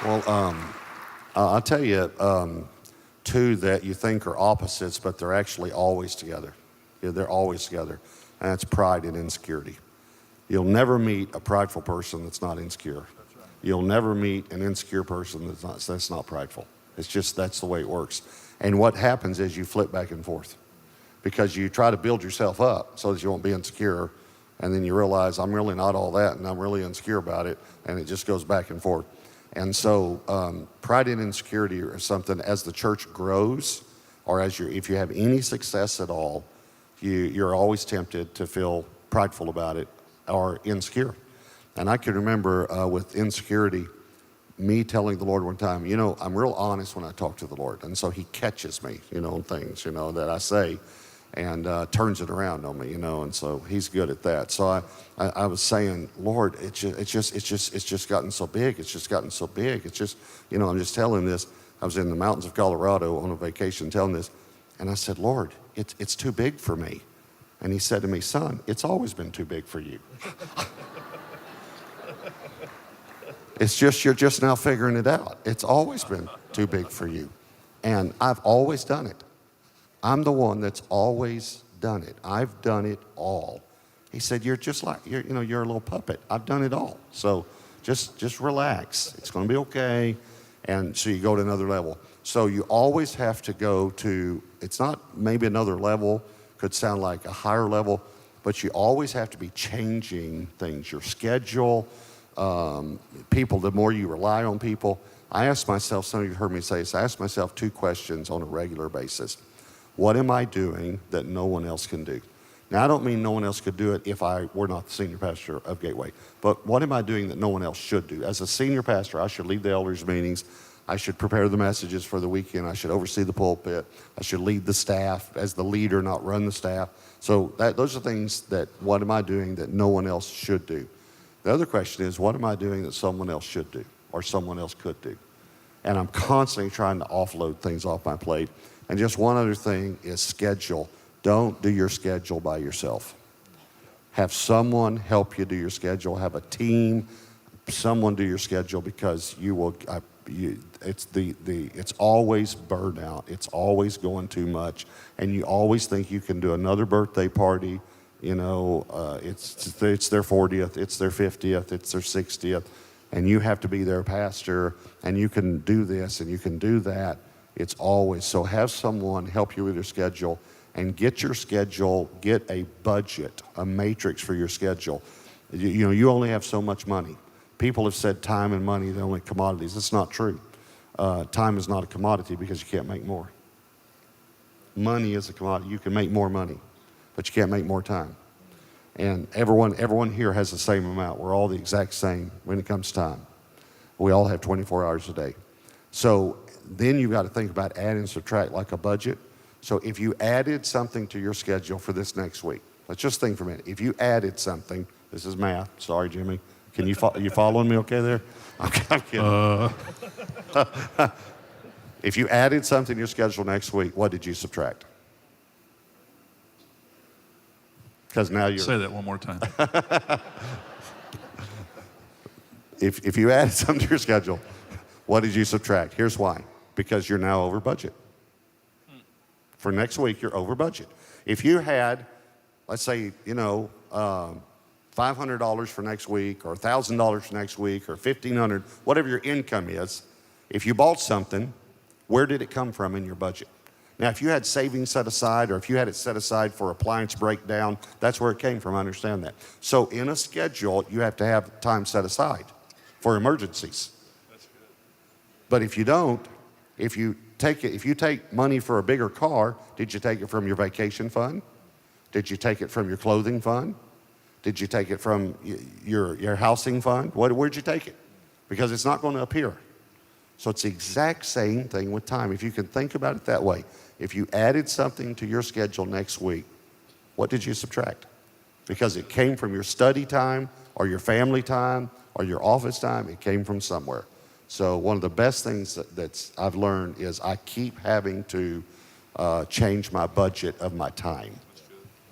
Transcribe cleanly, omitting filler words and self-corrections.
Well, I'll tell you two that you think are opposites, but they're actually always together. Yeah, they're always together, and that's pride and insecurity. You'll never meet a prideful person that's not insecure. That's right. You'll never meet an insecure person that's not prideful. It's just that's the way it works. And what happens is you flip back and forth because you try to build yourself up so that you won't be insecure, and then you realize I'm really not all that, and I'm really insecure about it, and it just goes back and forth. And so pride and insecurity are something as the church grows, or if you have any success at all, you're always tempted to feel prideful about it or insecure. And I can remember with insecurity, me telling the Lord one time, I'm real honest when I talk to the Lord. And so he catches me, on things, that I say and turns it around on me, and so he's good at that. So I was saying, Lord, it's just gotten so big. It's just gotten so big. It's just, I'm just telling this. I was in the mountains of Colorado on a vacation telling this. And I said, Lord, it's too big for me. And he said to me, son, it's always been too big for you. It's just, you're just now figuring it out. It's always been too big for you. And I've always done it. I'm the one that's always done it. I've done it all. He said, you're just like, you're a little puppet. I've done it all. So just relax. It's going to be okay. And so you go to another level. So you always have to go to, it's not maybe another level, could sound like a higher level, but you always have to be changing things, your schedule, people, the more you rely on people. I ask myself, some of you heard me say this, I ask myself two questions on a regular basis. What am I doing that no one else can do? Now, I don't mean no one else could do it if I were not the senior pastor of Gateway, but what am I doing that no one else should do? As a senior pastor, I should lead the elders' meetings. I should prepare the messages for the weekend. I should oversee the pulpit. I should lead the staff as the leader, not run the staff. So those are things that, what am I doing that no one else should do? The other question is, what am I doing that someone else should do or someone else could do? And I'm constantly trying to offload things off my plate. And just one other thing is schedule. Don't do your schedule by yourself. Have someone help you do your schedule. Have a team, someone do your schedule, because you will. It's always burnout. It's always going too much, and you always think you can do another birthday party. It's their 40th, it's their 50th, it's their 60th, and you have to be their pastor, and you can do this and you can do that. It's always, so have someone help you with your schedule and get your schedule, get a budget, a matrix for your schedule. You only have so much money. People have said time and money are the only commodities. That's not true. Time is not a commodity because you can't make more. Money is a commodity. You can make more money, but you can't make more time. And everyone here has the same amount. We're all the exact same when it comes to time. We all have 24 hours a day. So then you've got to think about add and subtract like a budget. So if you added something to your schedule for this next week, let's just think for a minute. If you added something, this is math. Sorry, Jimmy. Can you you following me okay there? Okay, I'm kidding. If you added something to your schedule next week, what did you subtract? Because now you're... Say that one more time. If you added something to your schedule, what did you subtract? Here's why. Because you're now over budget. For next week, you're over budget. If you had, let's say, $500 for next week, or $1,000 for next week, or $1,500, whatever your income is, if you bought something, where did it come from in your budget? Now, if you had savings set aside, or if you had it set aside for appliance breakdown, that's where it came from. I understand that. So in a schedule, you have to have time set aside for emergencies. That's good. But if you don't, if you take money for a bigger car, did you take it from your vacation fund? Did you take it from your clothing fund? Did you take it from your housing fund? Where'd you take it? Because it's not going to appear. So it's the exact same thing with time. If you can think about it that way, if you added something to your schedule next week, what did you subtract? Because it came from your study time or your family time or your office time. It came from somewhere. So one of the best things that I've learned is I keep having to change my budget of my time.